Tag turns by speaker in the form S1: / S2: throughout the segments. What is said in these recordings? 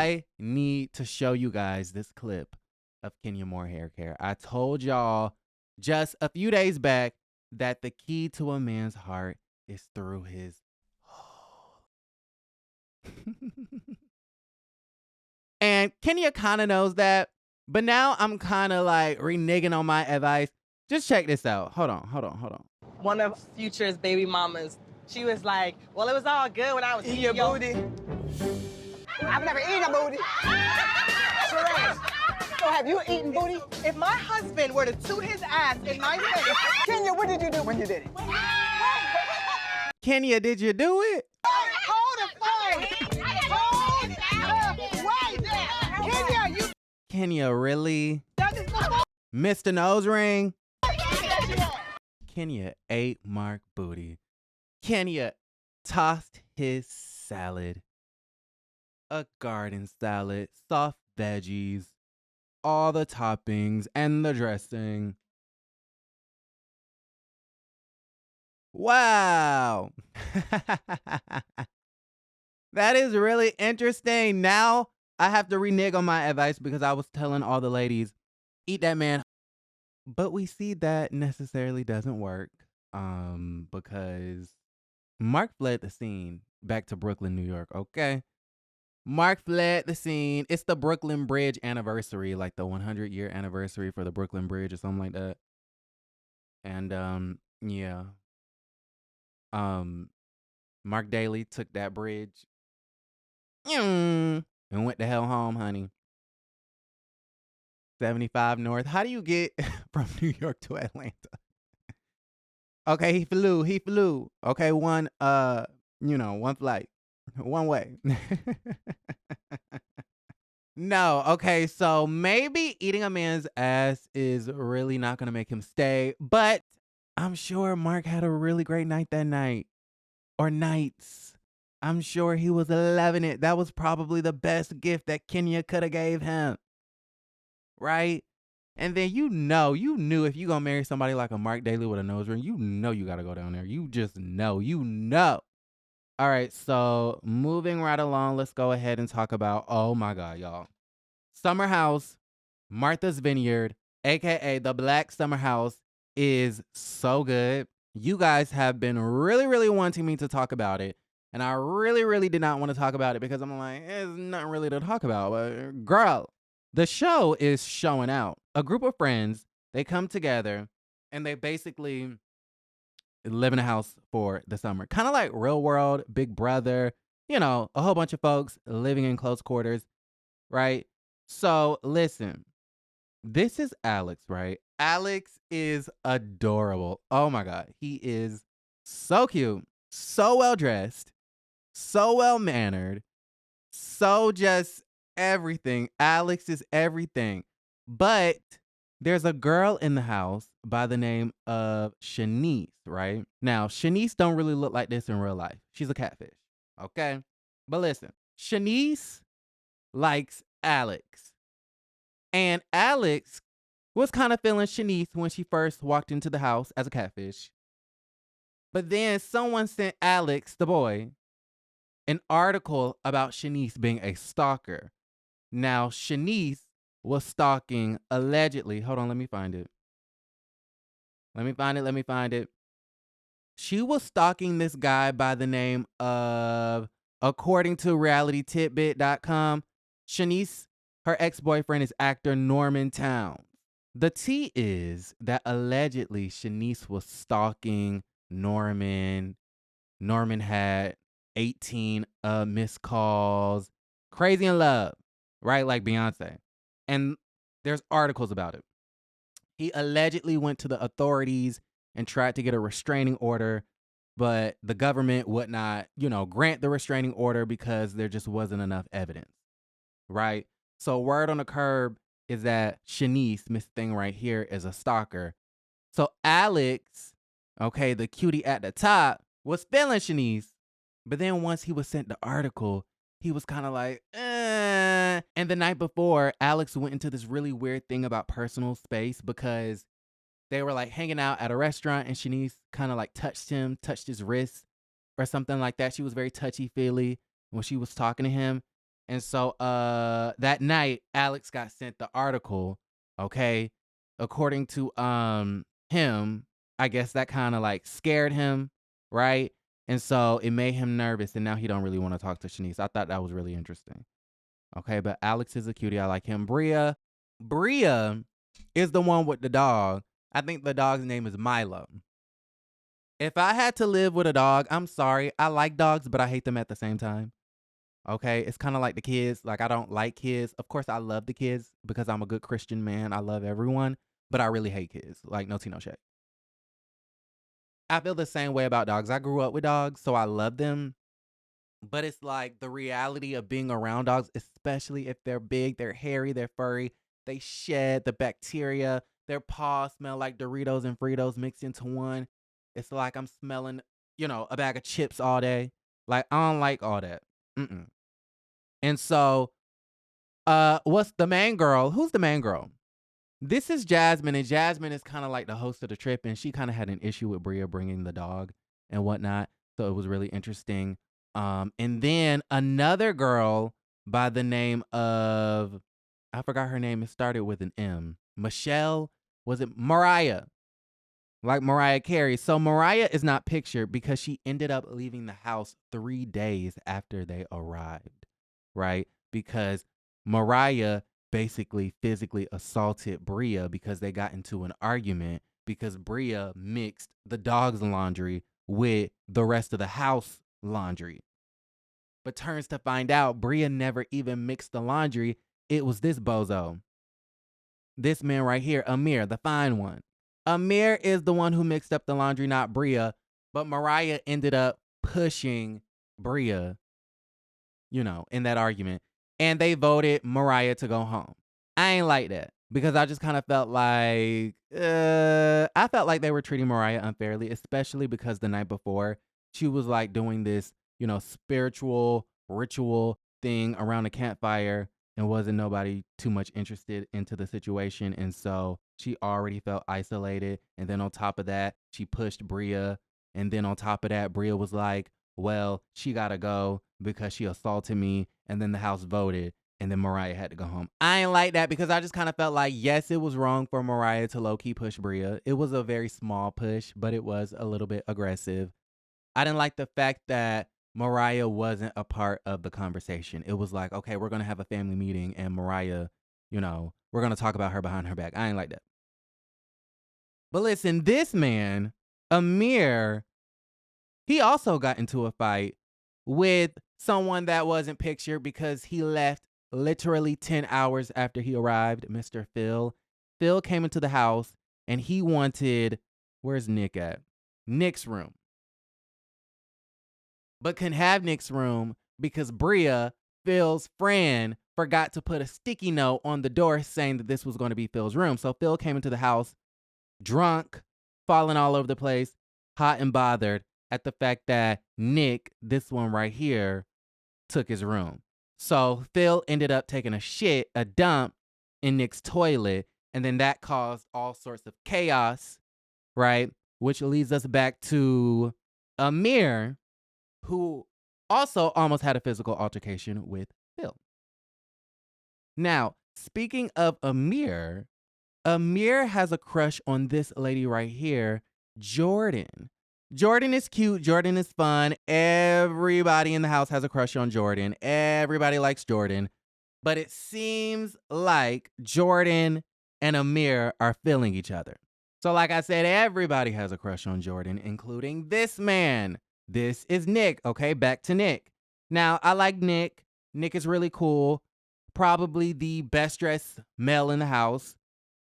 S1: I need to show you guys this clip of Kenya Moore hair care. I told y'all just a few days back that the key to a man's heart is through his hole. And Kenya kind of knows that, but now I'm kind of like reneging on my advice. Just check this out. Hold on.
S2: One of Future's baby mamas, she was like, well, it was all good when I was eating your booty.
S3: I've never eaten a booty. Sheree, so have you eaten booty?
S2: If my husband were to toot his ass in my face.
S3: Kenya, what did you do when you did it?
S1: Kenya, did you do it?
S3: Hold the phone. Hold right there. Kenya, you
S1: Kenya, really?
S3: done this before?
S1: Mr. Nose Ring? Kenya ate Marc booty. Kenya tossed his salad. A garden salad, soft veggies, all the toppings and the dressing. Wow. That is really interesting. Now I have to renege on my advice because I was telling all the ladies, eat that man. But we see that necessarily doesn't work because Marc fled the scene back to Brooklyn, New York, okay? Marc fled the scene. It's the Brooklyn Bridge anniversary, like the 100-year anniversary for the Brooklyn Bridge or something like that. And yeah. Marc Daly took that bridge and went the hell home, honey. 75 North. How do you get from New York to Atlanta? Okay, he flew. Okay, one flight. One way. No, okay, so maybe eating a man's ass is really not gonna make him stay, but I'm sure Marc had a really great night that night. Or nights. I'm sure he was loving it. That was probably the best gift that Kenya could have gave him. Right? And then you knew if you gonna marry somebody like a Marc Daly with a nose ring, you gotta go down there. You just know. All right, so moving right along, let's go ahead and talk about, oh my God, y'all. Summer House, Martha's Vineyard, aka the Black Summer House, is so good. You guys have been really, really wanting me to talk about it. And I really, really did not want to talk about it because I'm like, there's nothing really to talk about. But girl, the show is showing out. A group of friends, they come together and they basically live in a house for the summer. Kind of like Real World, Big Brother, a whole bunch of folks living in close quarters, right? So listen, this is Alex, right? Alex is adorable. Oh my God. He is so cute, so well dressed, so well mannered, so just everything. Alex is everything. But there's a girl in the house by the name of Shanice, right? Now, Shanice don't really look like this in real life. She's a catfish, okay? But listen, Shanice likes Alex. And Alex was kind of feeling Shanice when she first walked into the house as a catfish. But then someone sent Alex, the boy, an article about Shanice being a stalker. Now, Shanice was stalking allegedly. Hold on, let me find it. She was stalking this guy by the name of, according to realitytidbit.com, Shanice, her ex-boyfriend is actor Norman Towns. The tea is that allegedly Shanice was stalking Norman. Norman had 18 missed calls. Crazy in love, right? Like Beyonce. And there's articles about it. He allegedly went to the authorities and tried to get a restraining order, but the government would not, grant the restraining order because there just wasn't enough evidence, right? So word on the curb is that Shanice, Miss Thing right here, is a stalker. So Alex, okay, the cutie at the top, was feeling Shanice, but then once he was sent the article, he was kind of like, eh. And the night before, Alex went into this really weird thing about personal space because they were like hanging out at a restaurant and Shanice kind of like touched his wrist or something like that. She was very touchy-feely when she was talking to him. And so that night, Alex got sent the article, okay? According to him, I guess that kind of like scared him, right? And so it made him nervous, and now he don't really want to talk to Shanice. I thought that was really interesting. Okay, but Alex is a cutie. I like him. Bria is the one with the dog. I think the dog's name is Milo. If I had to live with a dog, I'm sorry. I like dogs, but I hate them at the same time. Okay, it's kind of like the kids. Like, I don't like kids. Of course, I love the kids because I'm a good Christian man. I love everyone, but I really hate kids. Like, no tea, no shade. I feel the same way about dogs. I grew up with dogs, so I love them. But it's like the reality of being around dogs, especially if they're big, they're hairy, they're furry, they shed the bacteria, their paws smell like Doritos and Fritos mixed into one. It's like I'm smelling, a bag of chips all day. Like, I don't like all that. Mm-mm. And so, what's the main girl? Who's the main girl? This is Jasmine, and Jasmine is kind of like the host of the trip, and she kind of had an issue with Bria bringing the dog and whatnot. So it was really interesting. And then another girl by the name of, I forgot her name. It started with an M. Michelle, was it Mariah? Like Mariah Carey. So Mariah is not pictured because she ended up leaving the house 3 days after they arrived, right? Because Mariah basically physically assaulted Bria because they got into an argument because Bria mixed the dog's laundry with the rest of the house laundry. But turns to find out, Bria never even mixed the laundry. It was this bozo. This man right here, Amir, the fine one. Amir is the one who mixed up the laundry, not Bria. But Mariah ended up pushing Bria, in that argument. And they voted Mariah to go home. I ain't like that because I just kind of felt like, I felt like they were treating Mariah unfairly, especially because the night before she was like doing this, spiritual ritual thing around a campfire and wasn't nobody too much interested into the situation. And so she already felt isolated. And then on top of that, she pushed Bria. And then on top of that, Bria was like, well, she got to go because she assaulted me. And then the house voted. And then Mariah had to go home. I ain't like that because I just kind of felt like, yes, it was wrong for Mariah to low-key push Bria. It was a very small push, but it was a little bit aggressive. I didn't like the fact that Mariah wasn't a part of the conversation. It was like, okay, we're going to have a family meeting and Mariah, we're going to talk about her behind her back. I ain't like that. But listen, this man, Amir, he also got into a fight with someone that wasn't pictured because he left literally 10 hours after he arrived, Mr. Phil. Phil came into the house and he wanted, where's Nick at? Nick's room. But couldn't have Nick's room because Bria, Phil's friend, forgot to put a sticky note on the door saying that this was going to be Phil's room. So Phil came into the house drunk, falling all over the place, hot and bothered at the fact that Nick, this one right here, took his room. So Phil ended up taking a dump in Nick's toilet, and then that caused all sorts of chaos, right? Which leads us back to Amir, who also almost had a physical altercation with Phil. Now, speaking of Amir has a crush on this lady right here, Jordan. Jordan is cute. Jordan is fun. Everybody in the house has a crush on Jordan. Everybody likes Jordan. But it seems like Jordan and Amir are feeling each other. So like I said, everybody has a crush on Jordan, including this man. This is Nick. Okay, back to Nick. Now, I like Nick. Nick is really cool. Probably the best dressed male in the house.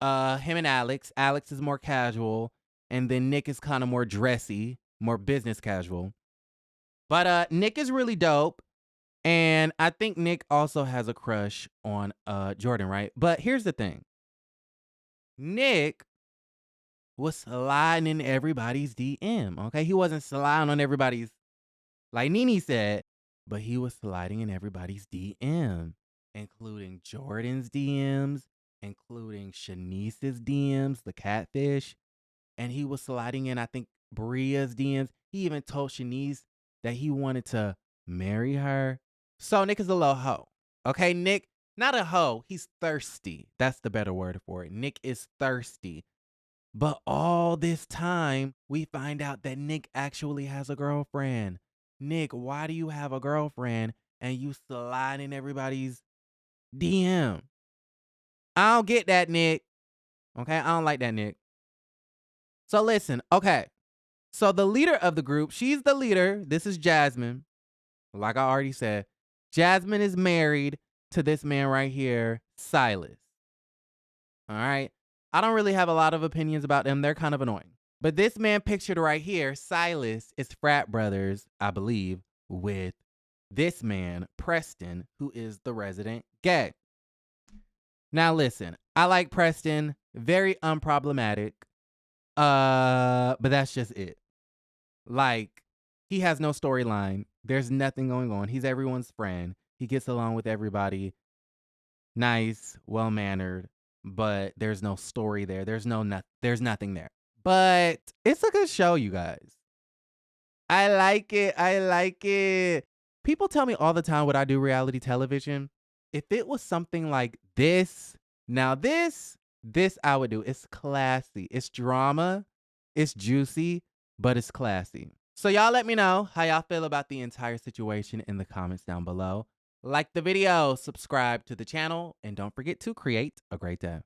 S1: Him and Alex. Alex is more casual. And then Nick is kind of more dressy, more business casual. But Nick is really dope. And I think Nick also has a crush on Jordan, right? But here's the thing. Nick was sliding in everybody's DM, okay? He wasn't sliding on everybody's, like Nene said, but he was sliding in everybody's DM, including Jordan's DMs, including Shanice's DMs, the catfish. And he was sliding in, I think, Bria's DMs. He even told Shanice that he wanted to marry her. So Nick is a little hoe. Okay, Nick, not a hoe. He's thirsty. That's the better word for it. Nick is thirsty. But all this time, we find out that Nick actually has a girlfriend. Nick, why do you have a girlfriend and you slide in everybody's DM? I don't get that, Nick. Okay, I don't like that, Nick. So listen, okay. So the leader of the group, she's the leader. This is Jasmine. Like I already said, Jasmine is married to this man right here, Silas. All right. I don't really have a lot of opinions about them. They're kind of annoying. But this man pictured right here, Silas, is frat brothers, I believe, with this man, Preston, who is the resident gay. Now listen, I like Preston, very unproblematic. But that's just it. Like, he has no storyline. There's nothing going on. He's everyone's friend. He gets along with everybody. Nice, well-mannered, but there's no story there. There's nothing there. But it's a good show, you guys. I like it. I like it. People tell me all the time when I do reality television, if it was something like this, now this I would do. It's classy. It's drama. It's juicy, but it's classy. So y'all let me know how y'all feel about the entire situation in the comments down below. Like the video, subscribe to the channel, and don't forget to create a great day.